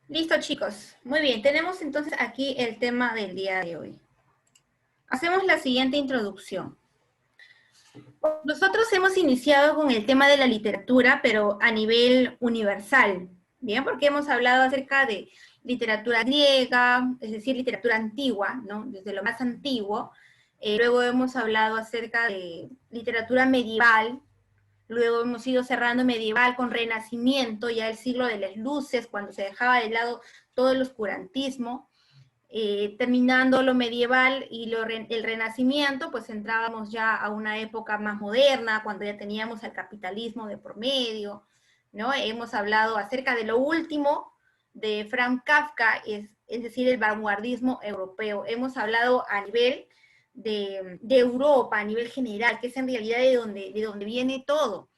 Listo, chicos. Muy bien, tenemos entonces aquí el tema del día de hoy. Hacemos la siguiente introducción. Nosotros hemos iniciado con el tema de la literatura, pero a nivel universal, ¿bien? Porque hemos hablado acerca de literatura griega, es decir, literatura antigua, ¿no? Desde lo más antiguo. Luego hemos hablado acerca de literatura medieval. Luego hemos ido cerrando medieval con Renacimiento, ya el siglo de las luces, cuando se dejaba de lado todo el oscurantismo. Terminando lo medieval y el Renacimiento, pues entrábamos ya a una época más moderna, cuando ya teníamos el capitalismo de por medio, ¿no? Hemos hablado acerca de lo último de Franz Kafka, es decir, el vanguardismo europeo. Hemos hablado a nivel de Europa, a nivel general, que es en realidad de donde viene todo.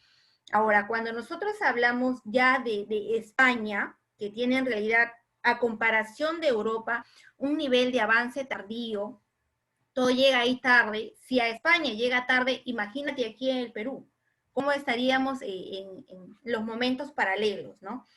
Ahora, cuando nosotros hablamos ya de España, que tiene en realidad, a comparación de Europa, un nivel de avance tardío, todo llega ahí tarde. Si a España llega tarde, imagínate aquí en el Perú, cómo estaríamos en los momentos paralelos, ¿no?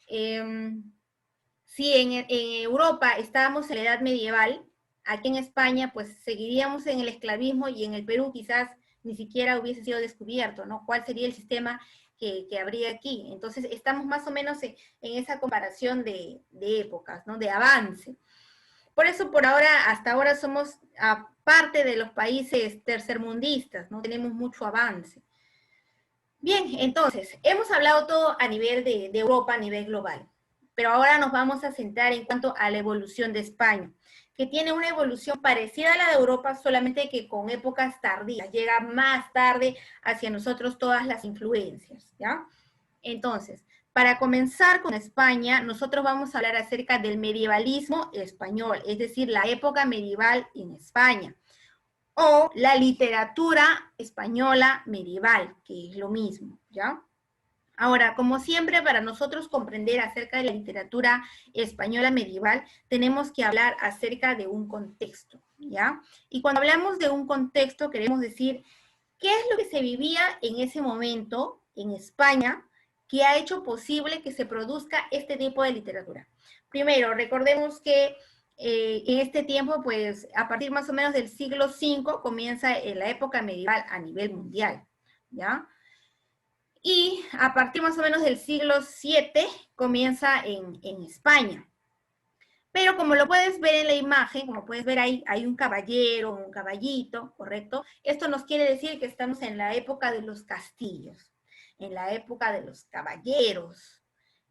Si en Europa estábamos en la edad medieval, aquí en España pues seguiríamos en el esclavismo y en el Perú quizás ni siquiera hubiese sido descubierto, ¿no? ¿Cuál sería el sistema que habría aquí? Entonces estamos más o menos en esa comparación de épocas, ¿no? De avance. Por eso por ahora, hasta ahora somos parte de los países tercermundistas, no tenemos mucho avance. Bien, entonces, hemos hablado todo a nivel de Europa, a nivel global, pero ahora nos vamos a centrar en cuanto a la evolución de España, que tiene una evolución parecida a la de Europa, solamente que con épocas tardías, llega más tarde hacia nosotros todas las influencias, ¿ya? Entonces, para comenzar con España, nosotros vamos a hablar acerca del medievalismo español, es decir, la época medieval en España, o la literatura española medieval, que es lo mismo, ¿ya? Ahora, como siempre, para nosotros comprender acerca de la literatura española medieval, tenemos que hablar acerca de un contexto, ¿ya? Y cuando hablamos de un contexto, queremos decir qué es lo que se vivía en ese momento en España que ha hecho posible que se produzca este tipo de literatura. Primero, recordemos que en este tiempo, pues a partir más o menos del siglo V comienza la época medieval a nivel mundial, ¿ya? Y a partir más o menos del siglo VII comienza en España. Pero como lo puedes ver en la imagen, como puedes ver ahí, hay un caballero, un caballito, ¿correcto? Esto nos quiere decir que estamos en la época de los castillos, en la época de los caballeros,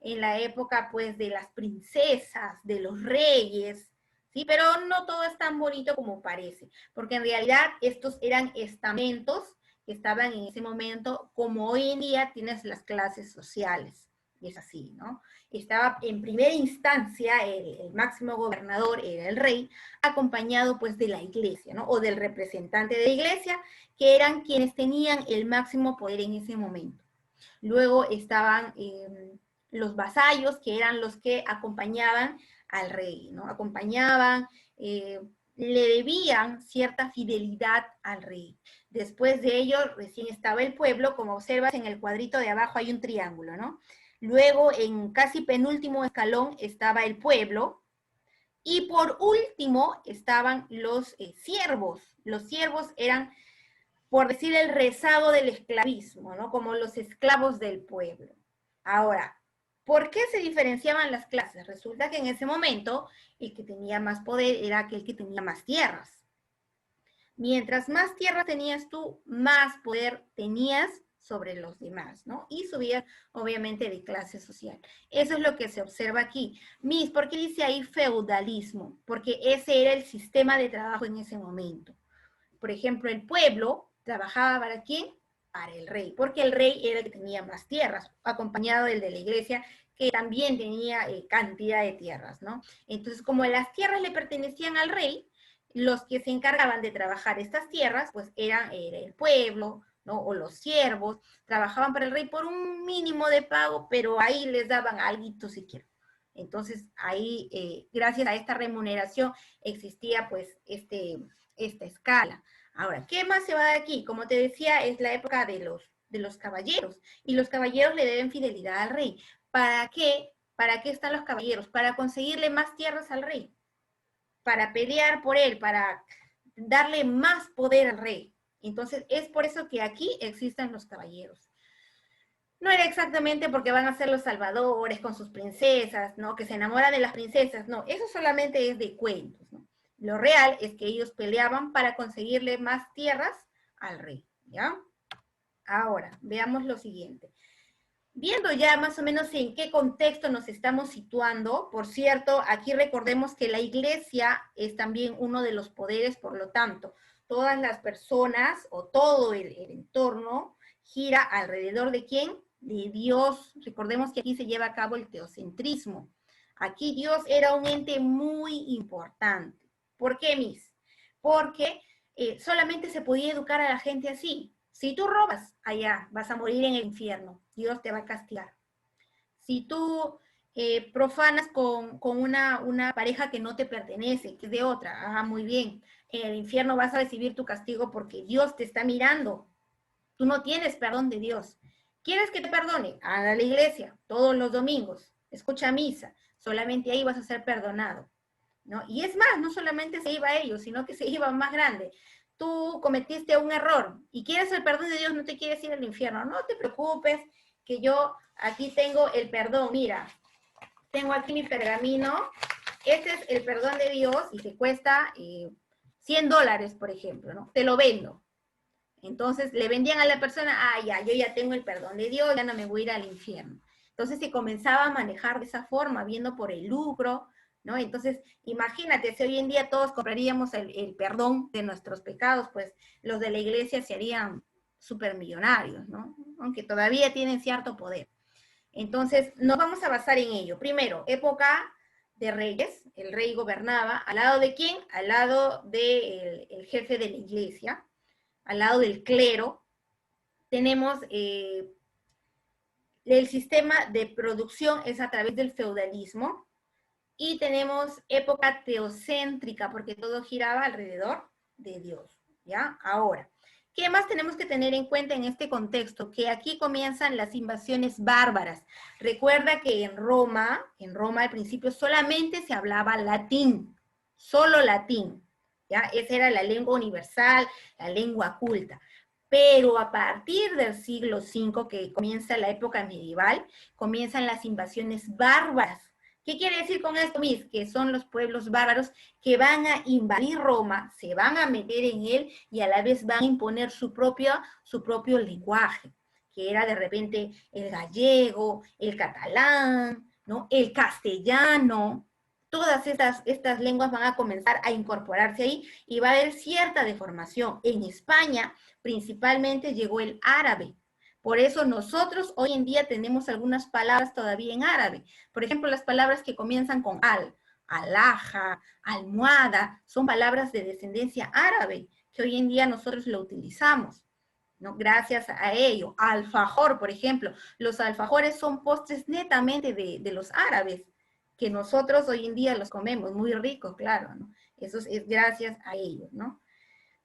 en la época pues de las princesas, de los reyes, ¿sí? Pero no todo es tan bonito como parece, porque en realidad estos eran estamentos que estaban en ese momento, como hoy en día tienes las clases sociales, y es así, ¿no? Estaba en primera instancia el máximo gobernador, era el rey, acompañado pues de la iglesia, ¿no? O del representante de la iglesia, que eran quienes tenían el máximo poder en ese momento. Luego estaban los vasallos, que eran los que acompañaban al rey, ¿no? Acompañaban, le debían cierta fidelidad al rey. Después de ello, recién estaba el pueblo, como observas en el cuadrito de abajo hay un triángulo, ¿no? Luego, en casi penúltimo escalón, estaba el pueblo. Y por último, estaban los siervos. Los siervos eran, por decir, el rezado del esclavismo, ¿no? Como los esclavos del pueblo. Ahora, ¿por qué se diferenciaban las clases? Resulta que en ese momento, el que tenía más poder era aquel que tenía más tierras. Mientras más tierra tenías tú, más poder tenías sobre los demás, ¿no? Y subías, obviamente, de clase social. Eso es lo que se observa aquí. Miss, ¿por qué dice ahí feudalismo? Porque ese era el sistema de trabajo en ese momento. Por ejemplo, el pueblo trabajaba ¿para quién? Para el rey, porque el rey era el que tenía más tierras, acompañado del de la iglesia, que también tenía cantidad de tierras, ¿no? Entonces, como las tierras le pertenecían al rey, los que se encargaban de trabajar estas tierras, pues era el pueblo, ¿no? O los siervos, trabajaban para el rey por un mínimo de pago, pero ahí les daban algo siquiera. Entonces, ahí, gracias a esta remuneración, existía pues esta escala. Ahora, ¿qué más se va de aquí? Como te decía, es la época de los caballeros, y los caballeros le deben fidelidad al rey. ¿Para qué? ¿Para qué están los caballeros? Para conseguirle más tierras al rey, para pelear por él, para darle más poder al rey. Entonces, es por eso que aquí existen los caballeros. No era exactamente porque van a ser los salvadores con sus princesas, ¿no? Que se enamoran de las princesas, no, eso solamente es de cuentos, ¿no? Lo real es que ellos peleaban para conseguirle más tierras al rey, ¿ya? Ahora, veamos lo siguiente. Viendo ya más o menos en qué contexto nos estamos situando, por cierto, aquí recordemos que la iglesia es también uno de los poderes, por lo tanto, todas las personas o todo el entorno gira alrededor de ¿quién? De Dios. Recordemos que aquí se lleva a cabo el teocentrismo. Aquí Dios era un ente muy importante. ¿Por qué, Miss? Porque solamente se podía educar a la gente así. Si tú robas, allá vas a morir en el infierno. Dios te va a castigar. Si tú profanas con una pareja que no te pertenece, que es de otra, muy bien. En el infierno vas a recibir tu castigo porque Dios te está mirando. Tú no tienes perdón de Dios. ¿Quieres que te perdone? Anda a la iglesia todos los domingos. Escucha misa. Solamente ahí vas a ser perdonado, ¿no? Y es más, no solamente se iba a ellos, sino que se iba más grande. Tú cometiste un error y quieres el perdón de Dios, no te quieres ir al infierno. No te preocupes, que yo aquí tengo el perdón. Mira, tengo aquí mi pergamino. Este es el perdón de Dios y te cuesta $100, por ejemplo, ¿no? Te lo vendo. Entonces le vendían a la persona, ya, yo ya tengo el perdón de Dios, ya no me voy a ir al infierno. Entonces se comenzaba a manejar de esa forma, viendo por el lucro, ¿no? Entonces, imagínate, si hoy en día todos compraríamos el perdón de nuestros pecados, pues los de la iglesia se harían supermillonarios, ¿no? Aunque todavía tienen cierto poder. Entonces, nos vamos a basar en ello. Primero, época de reyes, el rey gobernaba, ¿al lado de quién? Al lado del jefe de la iglesia, al lado del clero. Tenemos el sistema de producción es a través del feudalismo, y tenemos época teocéntrica, porque todo giraba alrededor de Dios, ¿ya? Ahora, ¿qué más tenemos que tener en cuenta en este contexto? Que aquí comienzan las invasiones bárbaras. Recuerda que en Roma al principio solamente se hablaba latín, solo latín, ¿ya? Esa era la lengua universal, la lengua culta. Pero a partir del siglo V, que comienza la época medieval, comienzan las invasiones bárbaras. ¿Qué quiere decir con esto, Miss? Que son los pueblos bárbaros que van a invadir Roma, se van a meter en él y a la vez van a imponer su propio lenguaje, que era de repente el gallego, el catalán, ¿no? El castellano. Todas estas lenguas van a comenzar a incorporarse ahí y va a haber cierta deformación. En España, principalmente, llegó el árabe. Por eso nosotros hoy en día tenemos algunas palabras todavía en árabe. Por ejemplo, las palabras que comienzan con alhaja, almohada, son palabras de descendencia árabe, que hoy en día nosotros lo utilizamos, ¿no? Gracias a ello. Alfajor, por ejemplo. Los alfajores son postres netamente de los árabes, que nosotros hoy en día los comemos, muy ricos, claro, ¿no? Eso es gracias a ellos, ¿no?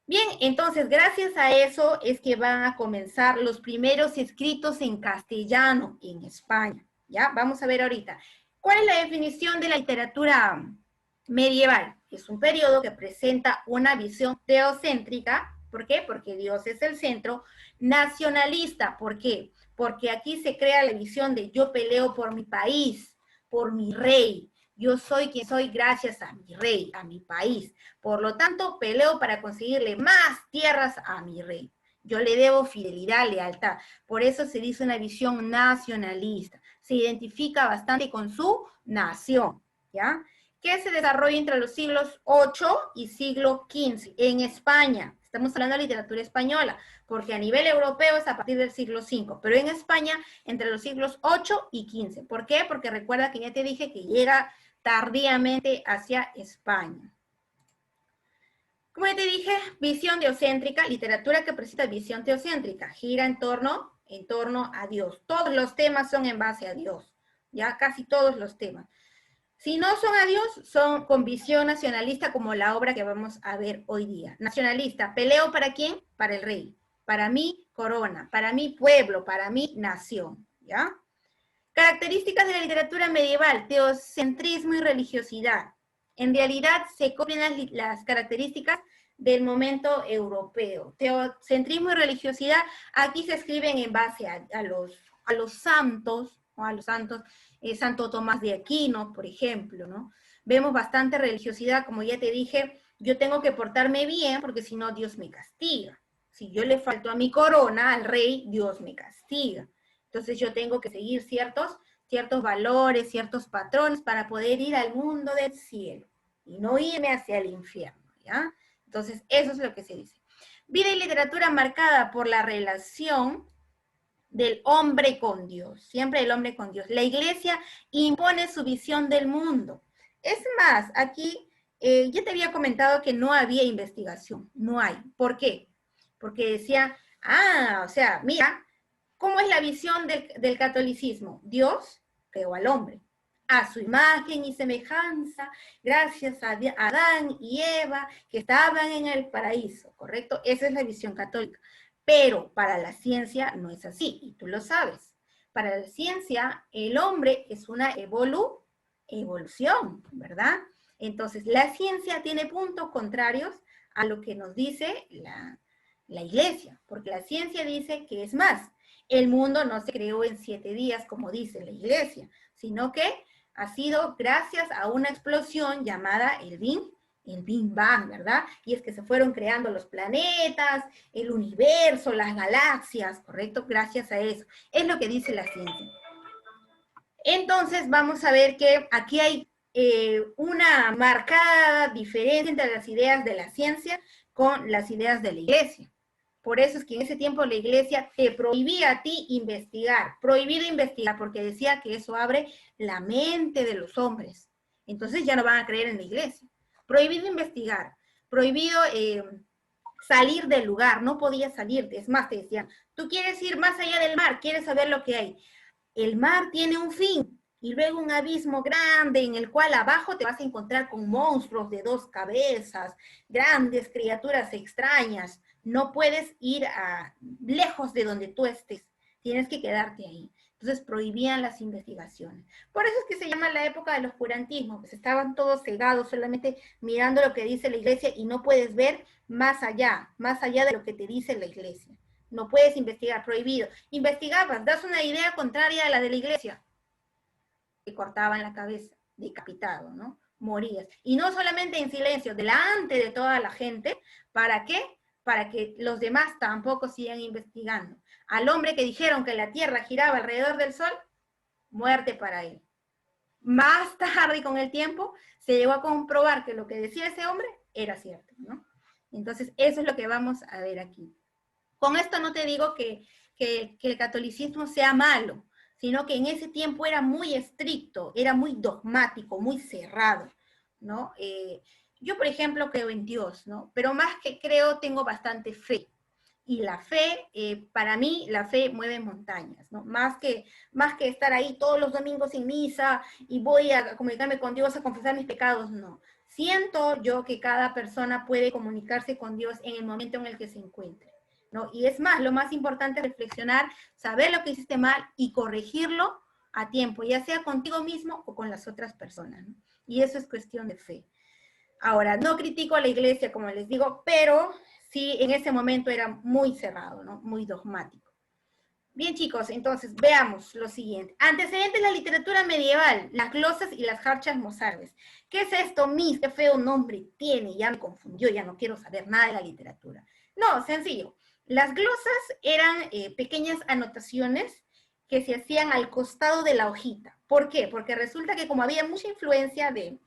Bien, entonces, gracias a eso es que van a comenzar los primeros escritos en castellano en España, ¿ya? Vamos a ver ahorita. ¿Cuál es la definición de la literatura medieval? Es un periodo que presenta una visión teocéntrica. ¿Por qué? Porque Dios es el centro. Nacionalista. ¿Por qué? Porque aquí se crea la visión de yo peleo por mi país, por mi rey. Yo soy quien soy gracias a mi rey, a mi país. Por lo tanto, peleo para conseguirle más tierras a mi rey. Yo le debo fidelidad, lealtad. Por eso se dice una visión nacionalista. Se identifica bastante con su nación, ¿ya? Que se desarrolla entre los siglos VIII y siglo XV en España. Estamos hablando de literatura española, porque a nivel europeo es a partir del siglo V, pero en España entre los siglos VIII y XV. ¿Por qué? Porque recuerda que ya te dije que llega tardíamente hacia España. Como ya te dije, visión teocéntrica, literatura que presenta visión teocéntrica, gira en torno a Dios. Todos los temas son en base a Dios, ya casi todos los temas. Si no son a Dios, son con visión nacionalista, como la obra que vamos a ver hoy día. Nacionalista, peleo ¿para quién? Para el rey, para mi corona, para mi pueblo, para mi nación, ¿ya? Características de la literatura medieval, teocentrismo y religiosidad. En realidad se copian las características del momento europeo. Teocentrismo y religiosidad, aquí se escriben en base a los santos, ¿no? A los santos, Santo Tomás de Aquino, por ejemplo, ¿no? Vemos bastante religiosidad, como ya te dije, yo tengo que portarme bien porque si no Dios me castiga. Si yo le falto a mi corona, al rey, Dios me castiga. Entonces yo tengo que seguir ciertos valores, ciertos patrones para poder ir al mundo del cielo y no irme hacia el infierno, ¿ya? Entonces eso es lo que se dice. Vida y literatura marcada por la relación del hombre con Dios, siempre el hombre con Dios. La iglesia impone su visión del mundo. Es más, aquí yo te había comentado que no había investigación, no hay. ¿Por qué? Porque decía, o sea, mira, ¿cómo es la visión del catolicismo? Dios creó al hombre a su imagen y semejanza, gracias a Adán y Eva, que estaban en el paraíso, ¿correcto? Esa es la visión católica. Pero para la ciencia no es así, y tú lo sabes. Para la ciencia, el hombre es una evolución, ¿verdad? Entonces, la ciencia tiene puntos contrarios a lo que nos dice la iglesia, porque la ciencia dice que es más, el mundo no se creó en 7 días, como dice la iglesia, sino que ha sido gracias a una explosión llamada el Big Bang, ¿verdad? Y es que se fueron creando los planetas, el universo, las galaxias, ¿correcto? Gracias a eso. Es lo que dice la ciencia. Entonces vamos a ver que aquí hay una marcada diferencia entre las ideas de la ciencia con las ideas de la iglesia. Por eso es que en ese tiempo la iglesia te prohibía a ti investigar, prohibido investigar, porque decía que eso abre la mente de los hombres. Entonces ya no van a creer en la iglesia. Prohibido investigar, prohibido salir del lugar, no podías salirte. Es más, te decían, tú quieres ir más allá del mar, quieres saber lo que hay. El mar tiene un fin, y luego un abismo grande en el cual abajo te vas a encontrar con monstruos de 2 cabezas, grandes criaturas extrañas. No puedes ir lejos de donde tú estés, tienes que quedarte ahí. Entonces prohibían las investigaciones. Por eso es que se llama la época del oscurantismo, pues estaban todos cegados, solamente mirando lo que dice la iglesia y no puedes ver más allá de lo que te dice la iglesia. No puedes investigar, prohibido. Investigabas, das una idea contraria a la de la iglesia, te cortaban la cabeza, decapitado, ¿no? Morías. Y no solamente en silencio, delante de toda la gente, ¿para qué? Para que los demás tampoco sigan investigando. Al hombre que dijeron que la Tierra giraba alrededor del Sol, muerte para él. Más tarde, con el tiempo, se llegó a comprobar que lo que decía ese hombre era cierto, ¿no? Entonces, eso es lo que vamos a ver aquí. Con esto no te digo que el catolicismo sea malo, sino que en ese tiempo era muy estricto, era muy dogmático, muy cerrado, ¿no? Yo, por ejemplo, creo en Dios, ¿no? Pero más que creo, tengo bastante fe. Y la fe, para mí, la fe mueve montañas, ¿no? Más que estar ahí todos los domingos en misa y voy a comunicarme con Dios, a confesar mis pecados, no. Siento yo que cada persona puede comunicarse con Dios en el momento en el que se encuentre, ¿no? Y es más, lo más importante es reflexionar, saber lo que hiciste mal y corregirlo a tiempo, ya sea contigo mismo o con las otras personas, ¿no? Y eso es cuestión de fe. Ahora, no critico a la iglesia, como les digo, pero sí, en ese momento era muy cerrado, ¿no? Muy dogmático. Bien, chicos, entonces veamos lo siguiente. Antecedentes de la literatura medieval, las glosas y las jarchas mozárabes. ¿Qué es esto, Miss? Qué feo nombre tiene, ya me confundió, ya no quiero saber nada de la literatura. No, sencillo. Las glosas eran pequeñas anotaciones que se hacían al costado de la hojita. ¿Por qué? Porque resulta que como había mucha influencia de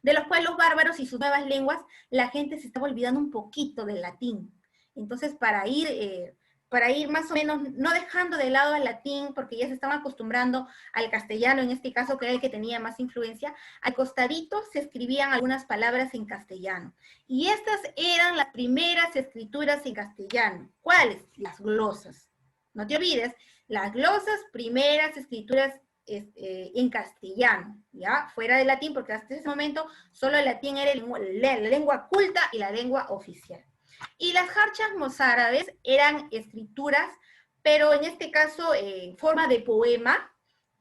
los pueblos bárbaros y sus nuevas lenguas, la gente se estaba olvidando un poquito del latín. Entonces, para ir más o menos, no dejando de lado al latín, porque ya se estaban acostumbrando al castellano, en este caso, que era el que tenía más influencia, al costadito se escribían algunas palabras en castellano. Y estas eran las primeras escrituras en castellano. ¿Cuáles? Las glosas. No te olvides, las glosas, primeras escrituras en castellano, ¿ya? Fuera del latín, porque hasta ese momento solo el latín era la lengua culta y la lengua oficial. Y las jarchas mozárabes eran escrituras, pero en este caso en forma de poema,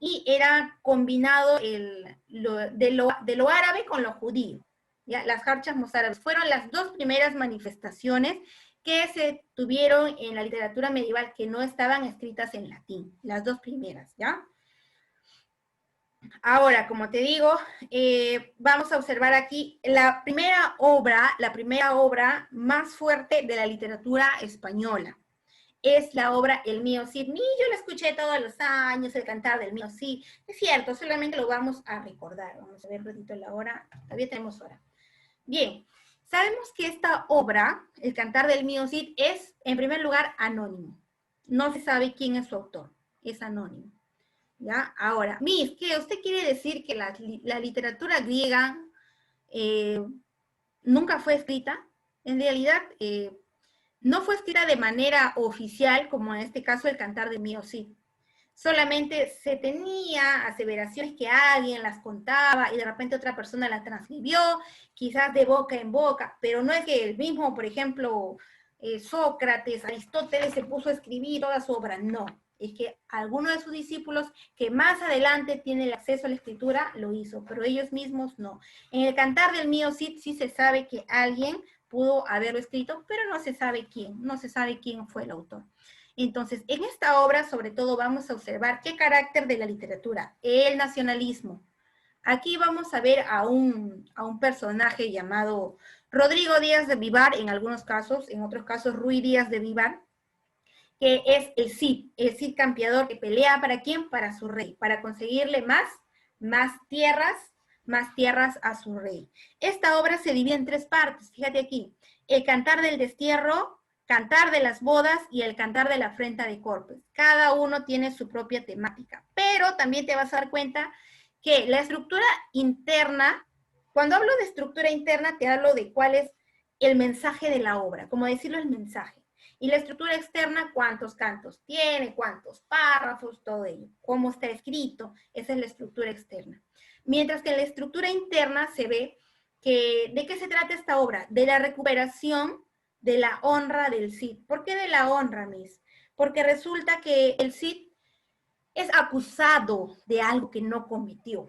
y era combinado de lo árabe con lo judío. ¿Ya? Las jarchas mozárabes fueron las dos primeras manifestaciones que se tuvieron en la literatura medieval que no estaban escritas en latín, las dos primeras, ¿ya? Ahora, como te digo, vamos a observar aquí la primera obra más fuerte de la literatura española. Es la obra El mío Cid. Yo la escuché todos los años, el cantar del mío Cid. Es cierto, solamente lo vamos a recordar. Vamos a ver un ratito la hora. Todavía tenemos hora. Bien, sabemos que esta obra, El cantar del mío Cid, es, en primer lugar, anónimo. No se sabe quién es su autor. Es anónimo. ¿Ya? Ahora, Miss, ¿qué usted quiere decir que la literatura griega nunca fue escrita? En realidad, no fue escrita de manera oficial, como en este caso el cantar de Mío Cid. Solamente se tenía aseveraciones que alguien las contaba y de repente otra persona las transcribió, quizás de boca en boca, pero no es que el mismo, por ejemplo, Sócrates, Aristóteles se puso a escribir toda su obra, no. Es que alguno de sus discípulos que más adelante tiene el acceso a la escritura lo hizo, pero ellos mismos no. En el cantar del Mío Cid sí se sabe que alguien pudo haberlo escrito, pero no se sabe quién fue el autor. Entonces, en esta obra, sobre todo, vamos a observar qué carácter de la literatura, el nacionalismo. Aquí vamos a ver a un personaje llamado Rodrigo Díaz de Vivar, en algunos casos, en otros casos Ruy Díaz de Vivar, que es el Cid campeador que pelea ¿para quién? Para su rey, para conseguirle más tierras a su rey. Esta obra se divide en tres partes, fíjate aquí, el cantar del destierro, cantar de las bodas y el cantar de la afrenta de Corpus. Cada uno tiene su propia temática, pero también te vas a dar cuenta que la estructura interna, cuando hablo de estructura interna, te hablo de cuál es el mensaje de la obra, como decirlo el mensaje. Y la estructura externa, cuántos cantos tiene, cuántos párrafos, todo ello, cómo está escrito, esa es la estructura externa. Mientras que en la estructura interna se ve que, ¿de qué se trata esta obra? De la recuperación de la honra del Cid. ¿Por qué de la honra, Miss? Porque resulta que el Cid es acusado de algo que no cometió.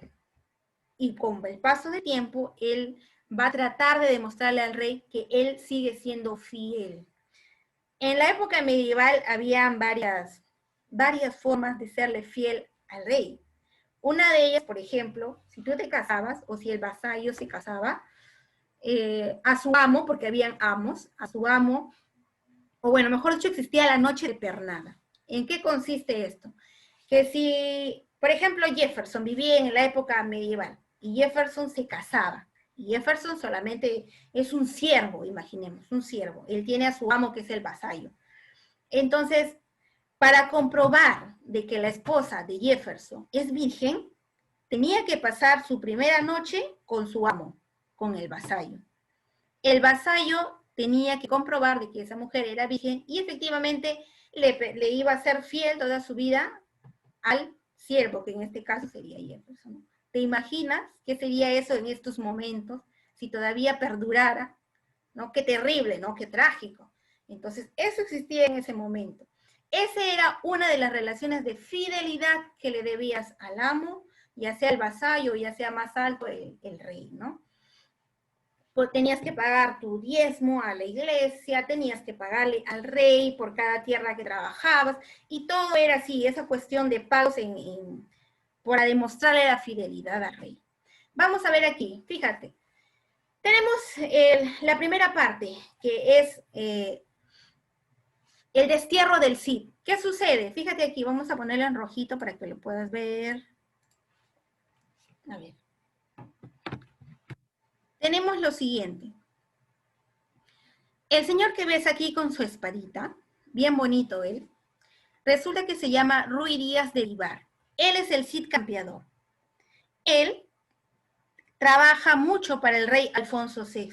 Y con el paso del tiempo, él va a tratar de demostrarle al rey que él sigue siendo fiel. En la época medieval habían varias formas de serle fiel al rey. Una de ellas, por ejemplo, si tú te casabas o si el vasallo se casaba, a su amo, porque habían amos, a su amo, o bueno, mejor dicho, existía la noche de pernada. ¿En qué consiste esto? Que si, por ejemplo, Jefferson vivía en la época medieval y Jefferson se casaba, y Jefferson solamente es un siervo, imaginemos, un siervo. Él tiene a su amo que es el vasallo. Entonces, para comprobar de que la esposa de Jefferson es virgen, tenía que pasar su primera noche con su amo, con el vasallo. El vasallo tenía que comprobar de que esa mujer era virgen y efectivamente le iba a ser fiel toda su vida al siervo, que en este caso sería Jefferson. ¿Te imaginas qué sería eso en estos momentos si todavía perdurara? ¿No? Qué terrible, ¿no? Qué trágico. Entonces, eso existía en ese momento. Esa era una de las relaciones de fidelidad que le debías al amo, ya sea el vasallo, ya sea más alto el rey, ¿no? Pues tenías que pagar tu diezmo a la iglesia, tenías que pagarle al rey por cada tierra que trabajabas, y todo era así, esa cuestión de pagos para demostrarle la fidelidad al rey. Vamos a ver aquí, fíjate. Tenemos la primera parte, que es el destierro del Cid. ¿Qué sucede? Fíjate aquí, vamos a ponerlo en rojito para que lo puedas ver. A ver. Tenemos lo siguiente. El señor que ves aquí con su espadita, bien bonito él, resulta que se llama Ruy Díaz de Vivar. Él es el Cid campeador. Él trabaja mucho para el rey Alfonso VI.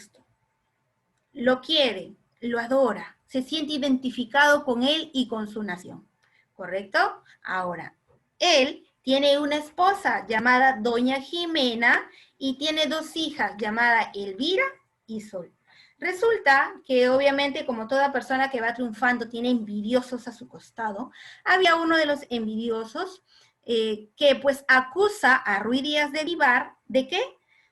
Lo quiere, lo adora, se siente identificado con él y con su nación. ¿Correcto? Ahora, él tiene una esposa llamada Doña Jimena y tiene dos hijas llamadas Elvira y Sol. Resulta que obviamente como toda persona que va triunfando tiene envidiosos a su costado, había uno de los envidiosos que pues acusa a Ruy Díaz de Vivar, ¿de qué?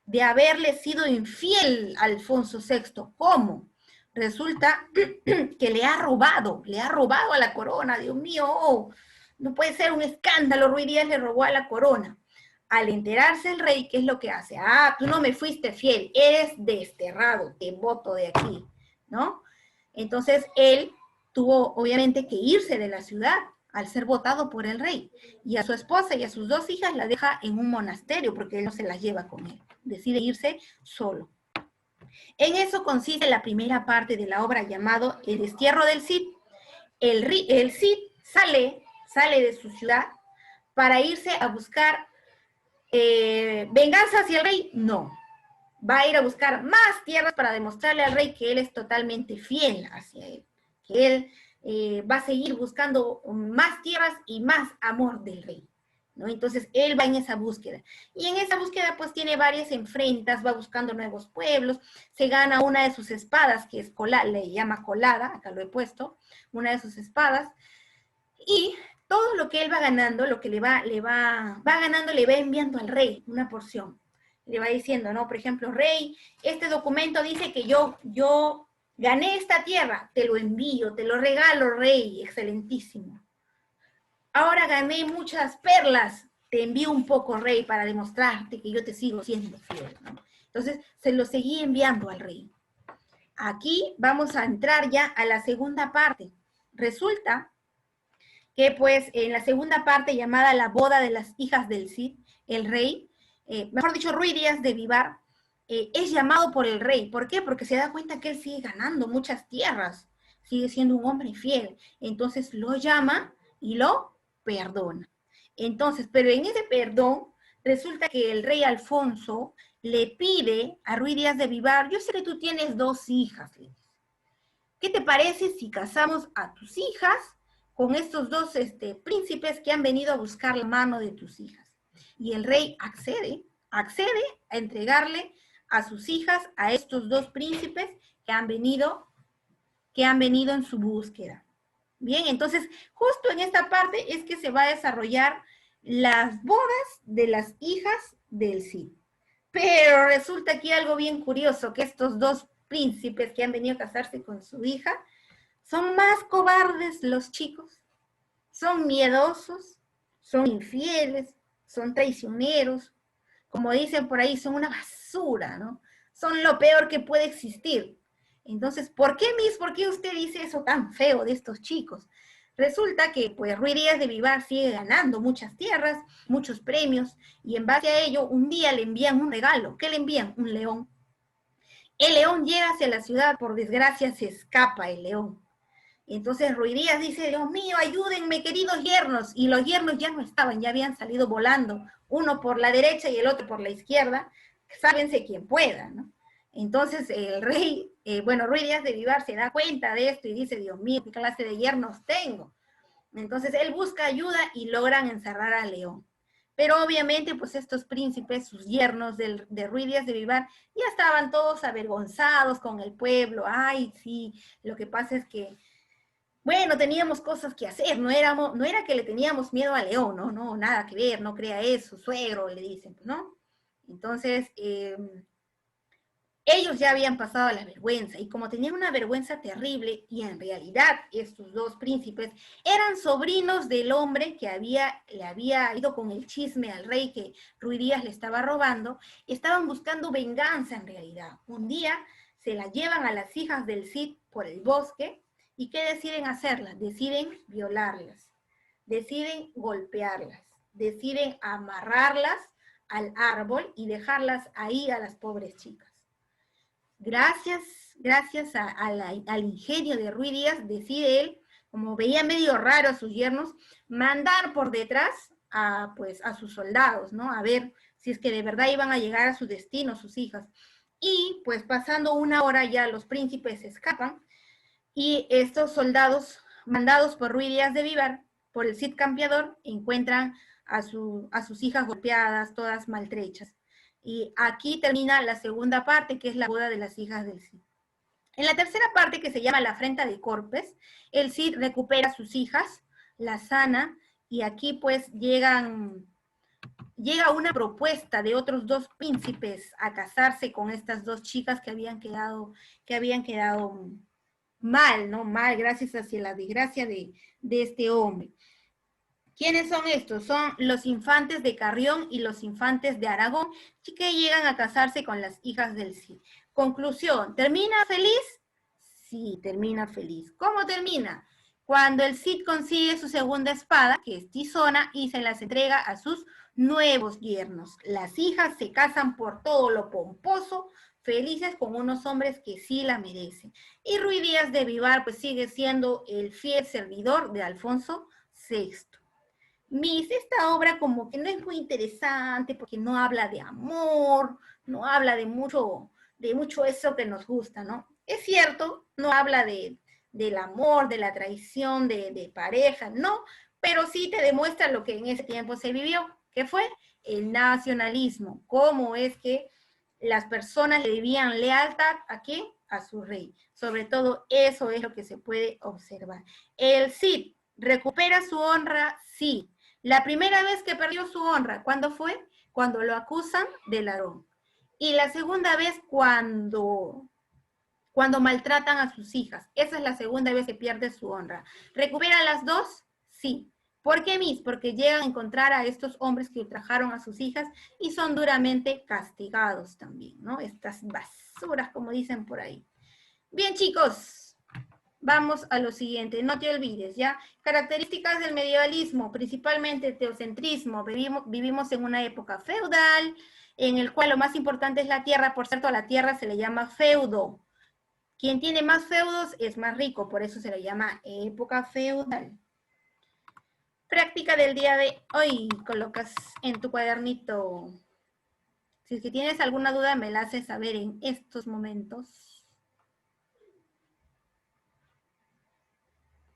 De haberle sido infiel a Alfonso VI. ¿Cómo? Resulta que le ha robado a la corona. Dios mío, oh, no puede ser un escándalo, Ruy Díaz le robó a la corona. Al enterarse el rey, ¿qué es lo que hace? Ah, tú no me fuiste fiel, eres desterrado, te voto de aquí, ¿no? Entonces él tuvo obviamente que irse de la ciudad al ser votado por el rey, y a su esposa y a sus 2 hijas la deja en un monasterio porque él no se las lleva con él, decide irse solo. En eso consiste la primera parte de la obra llamado El destierro del Cid. El Cid sale de su ciudad para irse a buscar venganza hacia el rey. No, va a ir a buscar más tierras para demostrarle al rey que él es totalmente fiel hacia él, que él va a seguir buscando más tierras y más amor del rey, ¿no? Entonces él va en esa búsqueda, y en esa búsqueda pues tiene varias enfrentas, va buscando nuevos pueblos, se gana una de sus espadas, que es le llama colada, acá lo he puesto, una de sus espadas, y todo lo que él va ganando, lo que va ganando, le va enviando al rey una porción. Le va diciendo, ¿no? Por ejemplo, rey, este documento dice que yo gané esta tierra, te lo envío, te lo regalo, rey, excelentísimo. Ahora gané muchas perlas, te envío un poco, rey, para demostrarte que yo te sigo siendo fiel, ¿no? Entonces, se lo seguí enviando al rey. Aquí vamos a entrar ya a la segunda parte. Resulta que pues en la segunda parte llamada La boda de las hijas del Cid, el rey, mejor dicho, Ruy Díaz de Vivar, es llamado por el rey. ¿Por qué? Porque se da cuenta que él sigue ganando muchas tierras, sigue siendo un hombre fiel. Entonces lo llama y lo perdona. Entonces, pero en ese perdón, resulta que el rey Alfonso le pide a Ruy Díaz de Vivar, yo sé que tú tienes 2 hijas, ¿qué te parece si casamos a tus hijas con estos 2 príncipes que han venido a buscar la mano de tus hijas? Y el rey accede a entregarle a sus hijas a estos 2 príncipes que han venido en su búsqueda. Bien, entonces justo en esta parte es que se va a desarrollar las bodas de las hijas del Cid. Pero resulta aquí algo bien curioso, que estos 2 príncipes que han venido a casarse con su hija son más cobardes los chicos, son miedosos, son infieles, son traicioneros, como dicen por ahí, son una basura, ¿no? Son lo peor que puede existir. Entonces, ¿por qué, Miss? ¿Por qué usted dice eso tan feo de estos chicos? Resulta que, pues, Ruy Díaz de Vivar sigue ganando muchas tierras, muchos premios, y en base a ello, un día le envían un regalo. ¿Qué le envían? Un león. El león llega hacia la ciudad, por desgracia se escapa el león. Entonces Ruy Díaz dice, Dios mío, ayúdenme, queridos yernos. Y los yernos ya no estaban, ya habían salido volando, uno por la derecha y el otro por la izquierda, sábense quien pueda, ¿no? Entonces el rey, Ruy Díaz de Vivar se da cuenta de esto y dice, Dios mío, ¿qué clase de yernos tengo? Entonces él busca ayuda y logran encerrar al león. Pero obviamente, pues estos príncipes, sus yernos de Ruy Díaz de Vivar, ya estaban todos avergonzados con el pueblo. Ay, sí, lo que pasa es que bueno, teníamos cosas que hacer, no era que le teníamos miedo a León, no, nada que ver, no crea eso, suegro, le dicen, ¿no? Entonces, ellos ya habían pasado la vergüenza, y como tenían una vergüenza terrible, y en realidad estos 2 príncipes eran sobrinos del hombre que le había ido con el chisme al rey que Ruy Díaz le estaba robando, estaban buscando venganza en realidad. Un día se la llevan a las hijas del Cid por el bosque. ¿Y qué deciden hacerlas? Deciden violarlas, deciden golpearlas, deciden amarrarlas al árbol y dejarlas ahí a las pobres chicas. Gracias al ingenio de Ruy Díaz, decide él, como veía medio raro a sus yernos, mandar por detrás a sus soldados, ¿no? A ver si es que de verdad iban a llegar a su destino sus hijas. Y pues pasando una hora ya los príncipes escapan, y estos soldados, mandados por Ruy Díaz de Vivar, por el Cid Campeador, encuentran a sus hijas golpeadas, todas maltrechas. Y aquí termina la segunda parte, que es la boda de las hijas del Cid. En la tercera parte, que se llama La afrenta de Corpes, el Cid recupera a sus hijas, las sana, Y aquí pues llega una propuesta de otros dos príncipes a casarse con estas dos chicas que habían quedado mal, ¿no? Mal, gracias hacia la desgracia de este hombre. ¿Quiénes son estos? Son los infantes de Carrión y los infantes de Aragón, que llegan a casarse con las hijas del Cid. Conclusión, ¿termina feliz? Sí, termina feliz. ¿Cómo termina? Cuando el Cid consigue su segunda espada, que es Tizona, y se las entrega a sus nuevos yernos. Las hijas se casan por todo lo pomposo, felices con unos hombres que sí la merecen. Y Ruy Díaz de Vivar pues sigue siendo el fiel servidor de Alfonso VI. Esta obra como que no es muy interesante porque no habla de amor, no habla de mucho eso que nos gusta, ¿no? Es cierto, no habla del amor, de la traición de pareja, ¿no? Pero sí te demuestra lo que en ese tiempo se vivió, que fue el nacionalismo, cómo es que las personas le debían lealtad ¿a quién? A su rey. Sobre todo eso es lo que se puede observar. El Cid recupera su honra, sí. La primera vez que perdió su honra, ¿cuándo fue? Cuando lo acusan de ladrón. Y la segunda vez cuando maltratan a sus hijas. Esa es la segunda vez que pierde su honra. ¿Recupera las dos? Sí. ¿Por qué, Miss? Porque llegan a encontrar a estos hombres que ultrajaron a sus hijas y son duramente castigados también, ¿no? Estas basuras, como dicen por ahí. Bien, chicos, vamos a lo siguiente. No te olvides, ¿ya? Características del medievalismo, principalmente teocentrismo. Vivimos en una época feudal, en el cual lo más importante es la tierra. Por cierto, a la tierra se le llama feudo. Quien tiene más feudos es más rico, por eso se le llama época feudal. Práctica del día de hoy, colocas en tu cuadernito. Si es que tienes alguna duda, me la haces saber en estos momentos.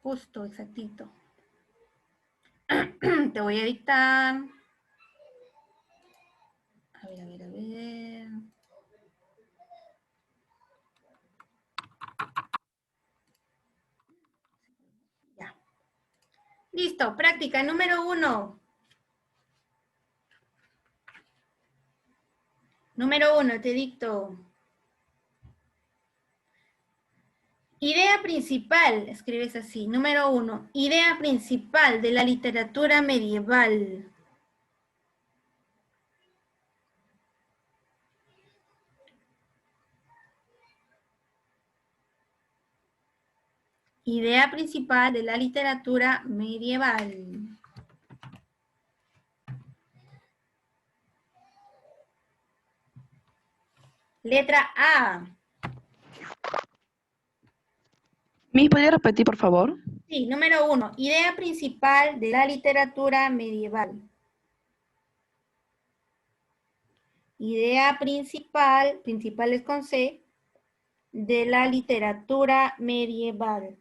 Justo, exactito. Te voy a dictar. A ver. Ya. Listo, práctica número 1. Número 1, te dicto. Idea principal, escribes así. Número 1, idea principal de la literatura medieval. Idea principal de la literatura medieval. Letra A. ¿Me podría repetir, por favor? Sí, número 1. Idea principal de la literatura medieval. Idea principal es con C, de la literatura medieval.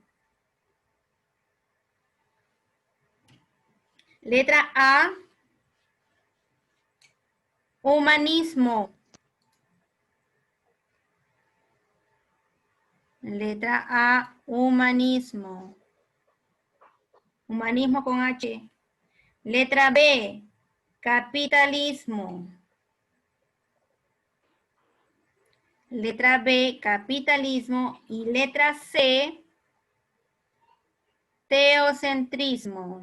Letra A. Humanismo. Letra A, humanismo. Humanismo con H. Letra B, capitalismo. Letra B, capitalismo. Y letra C, teocentrismo.